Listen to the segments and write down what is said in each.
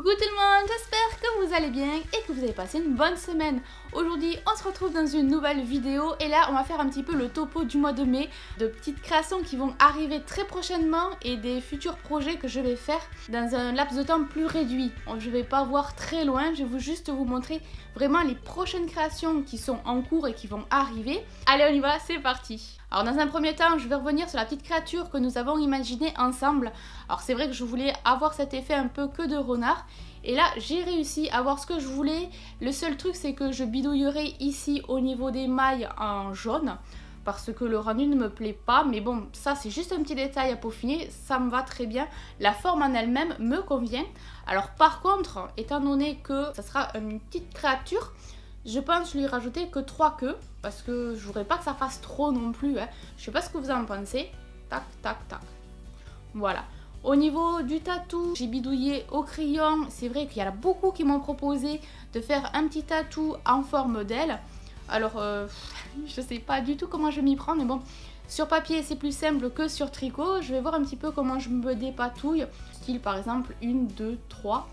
Coucou tout le monde, j'espère que vous allez bien et que vous avez passé une bonne semaine. Aujourd'hui on se retrouve dans une nouvelle vidéo et là on va faire un petit peu le topo du mois de mai, de petites créations qui vont arriver très prochainement et des futurs projets que je vais faire dans un laps de temps plus réduit. Je vais pas voir très loin, je vais juste vous montrer vraiment les prochaines créations qui sont en cours et qui vont arriver. Allez on y va, c'est parti. Alors dans un premier temps, je vais revenir sur la petite créature que nous avons imaginée ensemble. Alors c'est vrai que je voulais avoir cet effet un peu que de renard. Et là, j'ai réussi à avoir ce que je voulais. Le seul truc, c'est que je bidouillerai ici au niveau des mailles en jaune. Parce que le rendu ne me plaît pas. Mais bon, ça c'est juste un petit détail à peaufiner. Ça me va très bien. La forme en elle-même me convient. Alors par contre, étant donné que ça sera une petite créature, je pense lui rajouter que 3 queues. Parce que je voudrais pas que ça fasse trop non plus. Je sais pas ce que vous en pensez. Tac, tac, tac. Voilà. Au niveau du tatou, j'ai bidouillé au crayon. C'est vrai qu'il y en a beaucoup qui m'ont proposé de faire un petit tatou en forme d'aile. Alors, je sais pas du tout comment je m'y prends, mais bon, sur papier c'est plus simple que sur tricot. Je vais voir un petit peu comment je me dépatouille. Style par exemple 1, 2, 3.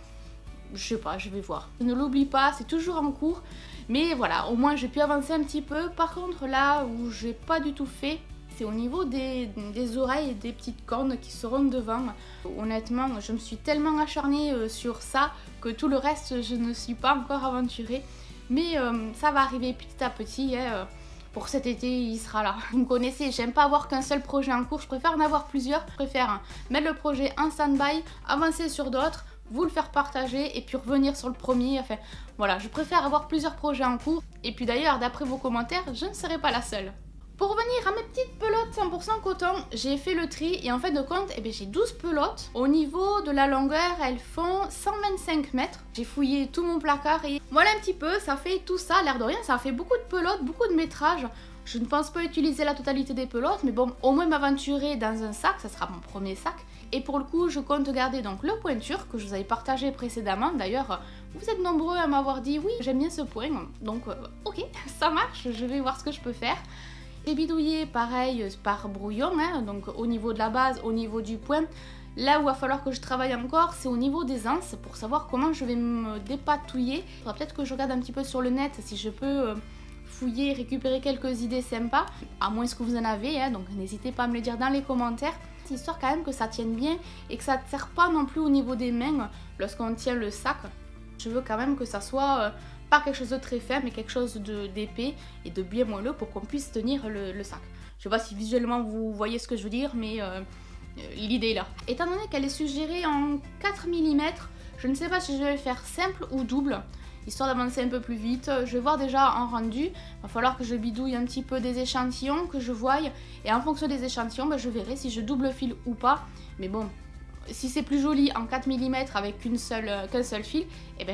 Je sais pas, je vais voir. Ne l'oublie pas, c'est toujours en cours. Mais voilà, au moins j'ai pu avancer un petit peu. Par contre, là où j'ai pas du tout fait, c'est au niveau des oreilles et des petites cornes qui seront devant. Honnêtement, je me suis tellement acharnée sur ça que tout le reste, je ne suis pas encore aventurée. Mais ça va arriver petit à petit. Pour cet été, il sera là. Vous me connaissez, j'aime pas avoir qu'un seul projet en cours. Je préfère en avoir plusieurs. Je préfère mettre le projet en stand-by, avancer sur d'autres, vous le faire partager et puis revenir sur le premier. Enfin, voilà, je préfère avoir plusieurs projets en cours. Et puis d'ailleurs, d'après vos commentaires, je ne serai pas la seule. Pour revenir à mes petites pelotes 100% coton, j'ai fait le tri et en fait de compte, j'ai 12 pelotes. Au niveau de la longueur, elles font 125 mètres. J'ai fouillé tout mon placard et voilà un petit peu, ça fait tout ça, l'air de rien, ça fait beaucoup de pelotes, beaucoup de métrage. Je ne pense pas utiliser la totalité des pelotes, mais bon, au moins m'aventurer dans un sac, ça sera mon premier sac. Et pour le coup, je compte garder donc le pointure que je vous avais partagé précédemment. D'ailleurs, vous êtes nombreux à m'avoir dit oui, j'aime bien ce point. Donc, ok, ça marche, je vais voir ce que je peux faire. J'ai bidouillé pareil par brouillon, donc au niveau de la base, au niveau du point. Là où il va falloir que je travaille encore, c'est au niveau des anses pour savoir comment je vais me dépatouiller. Il faudra peut-être que je regarde un petit peu sur le net si je peux fouiller, récupérer quelques idées sympas, à moins que vous en avez, donc n'hésitez pas à me le dire dans les commentaires. Histoire quand même que ça tienne bien et que ça ne serre pas non plus au niveau des mains lorsqu'on tient le sac. Je veux quand même que ça soit pas quelque chose de très fin mais quelque chose d'épais et de bien moelleux pour qu'on puisse tenir le sac. Je sais pas si visuellement vous voyez ce que je veux dire, mais l'idée est là. Étant donné qu'elle est suggérée en 4 mm, je ne sais pas si je vais le faire simple ou double, histoire d'avancer un peu plus vite. Je vais voir déjà en rendu. Il va falloir que je bidouille un petit peu des échantillons, que je voie. Et en fonction des échantillons, je verrai si je double fil ou pas. Mais bon, si c'est plus joli en 4 mm avec qu'un seul fil,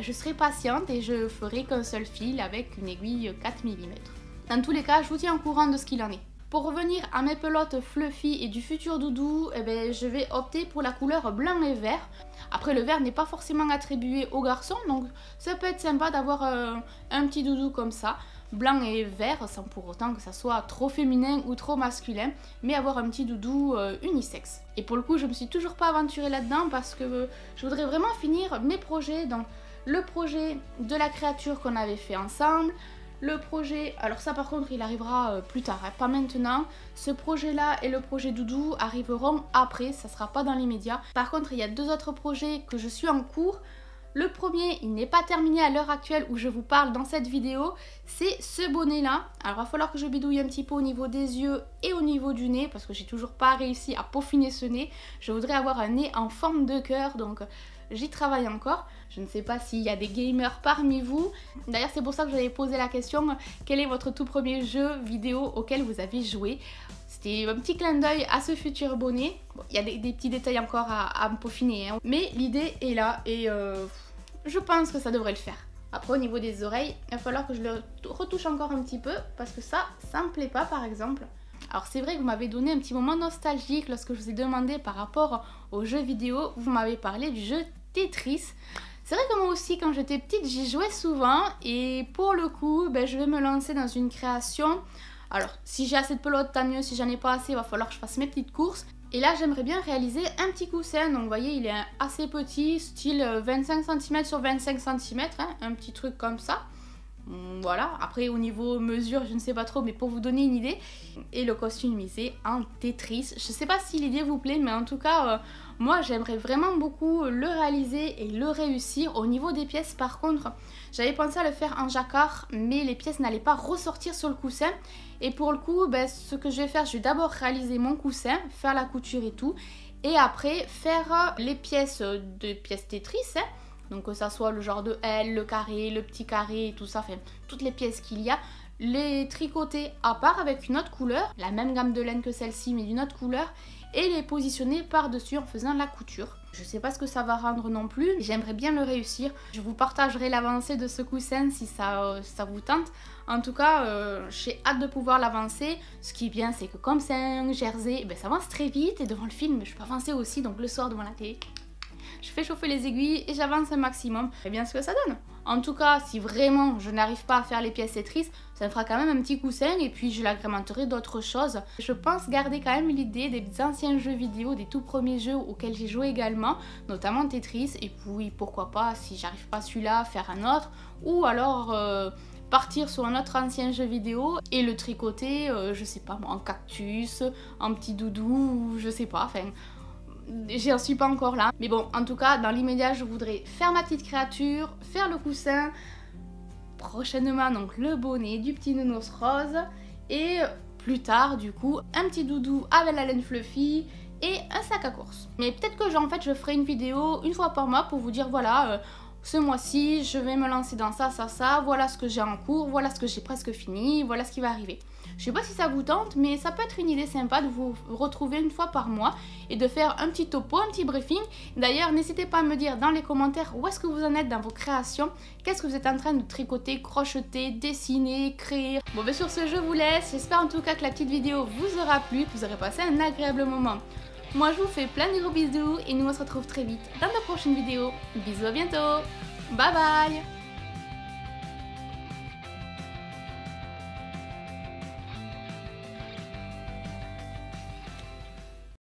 je serai patiente et je ferai qu'un seul fil avec une aiguille 4 mm. Dans tous les cas, je vous tiens au courant de ce qu'il en est. Pour revenir à mes pelotes fluffy et du futur doudou, je vais opter pour la couleur blanc et vert. Après, le vert n'est pas forcément attribué aux garçons, donc ça peut être sympa d'avoir un petit doudou comme ça, blanc et vert, sans pour autant que ça soit trop féminin ou trop masculin, mais avoir un petit doudou unisexe. Et pour le coup, je me suis toujours pas aventurée là-dedans parce que je voudrais vraiment finir mes projets, donc le projet de la créature qu'on avait fait ensemble, le projet, alors ça par contre il arrivera plus tard, pas maintenant. Ce projet là et le projet doudou arriveront après, ça sera pas dans l'immédiat. Par contre il y a 2 autres projets que je suis en cours. Le premier, il n'est pas terminé à l'heure actuelle où je vous parle dans cette vidéo, c'est ce bonnet là. Alors il va falloir que je bidouille un petit peu au niveau des yeux et au niveau du nez parce que j'ai toujours pas réussi à peaufiner ce nez. Je voudrais avoir un nez en forme de cœur, donc j'y travaille encore. Je ne sais pas s'il y a des gamers parmi vous. D'ailleurs c'est pour ça que j'avais posé la question, quel est votre tout premier jeu vidéo auquel vous avez joué? C'était un petit clin d'œil à ce futur bonnet. Bon, il y a des petits détails encore à me peaufiner, mais l'idée est là et je pense que ça devrait le faire. Après au niveau des oreilles, il va falloir que je le retouche encore un petit peu parce que ça me plaît pas par exemple. Alors c'est vrai que vous m'avez donné un petit moment nostalgique lorsque je vous ai demandé par rapport aux jeux vidéo, vous m'avez parlé du jeu Tetris. C'est vrai que moi aussi quand j'étais petite j'y jouais souvent et pour le coup je vais me lancer dans une création. Alors si j'ai assez de pelotes tant mieux, si j'en ai pas assez il va falloir que je fasse mes petites courses. Et là j'aimerais bien réaliser un petit coussin, donc vous voyez il est assez petit, style 25 cm sur 25 cm, hein, un petit truc comme ça. Voilà, après au niveau mesure je ne sais pas trop, mais pour vous donner une idée. Et le costume c'est en Tetris. Je sais pas si l'idée vous plaît, mais en tout cas moi j'aimerais vraiment beaucoup le réaliser et le réussir. Au niveau des pièces par contre, j'avais pensé à le faire en jacquard, mais les pièces n'allaient pas ressortir sur le coussin. Et pour le coup, ce que je vais faire, je vais d'abord réaliser mon coussin, faire la couture et tout, et après faire les pièces Tetris, hein. Donc que ça soit le genre de L, le carré, le petit carré, tout ça, enfin toutes les pièces qu'il y a, les tricoter à part avec une autre couleur, la même gamme de laine que celle-ci mais d'une autre couleur, et les positionner par-dessus en faisant la couture. Je sais pas ce que ça va rendre non plus, j'aimerais bien le réussir. Je vous partagerai l'avancée de ce coussin si ça vous tente. En tout cas, j'ai hâte de pouvoir l'avancer. Ce qui est bien, c'est que comme c'est un jersey, ça avance très vite et devant le film, je peux avancer aussi, donc le soir devant la télé. Je fais chauffer les aiguilles et j'avance un maximum. C'est bien ce que ça donne. En tout cas, si vraiment je n'arrive pas à faire les pièces Tetris, ça me fera quand même un petit coussin et puis je l'agrémenterai d'autres choses. Je pense garder quand même l'idée des anciens jeux vidéo, des tout premiers jeux auxquels j'ai joué également, notamment Tetris. Et puis pourquoi pas, si j'arrive pas celui-là, faire un autre. Ou alors partir sur un autre ancien jeu vidéo et le tricoter, je sais pas moi, en cactus, en petit doudou, je sais pas, enfin... J'en suis pas encore là, mais bon, en tout cas, dans l'immédiat, je voudrais faire ma petite créature, faire le coussin, prochainement donc le bonnet du petit nounours rose, et plus tard, du coup, un petit doudou avec la laine fluffy et un sac à course. Mais peut-être que en fait, je ferai une vidéo une fois par mois pour vous dire, voilà, ce mois-ci, je vais me lancer dans ça, voilà ce que j'ai en cours, voilà ce que j'ai presque fini, voilà ce qui va arriver. Je sais pas si ça vous tente, mais ça peut être une idée sympa de vous retrouver une fois par mois et de faire un petit topo, un petit briefing. D'ailleurs, n'hésitez pas à me dire dans les commentaires où est-ce que vous en êtes dans vos créations, qu'est-ce que vous êtes en train de tricoter, crocheter, dessiner, créer. Bon, sur ce, je vous laisse. J'espère en tout cas que la petite vidéo vous aura plu, que vous aurez passé un agréable moment. Moi, je vous fais plein de gros bisous et nous on se retrouve très vite dans de prochaines vidéos. Bisous, à bientôt. Bye bye.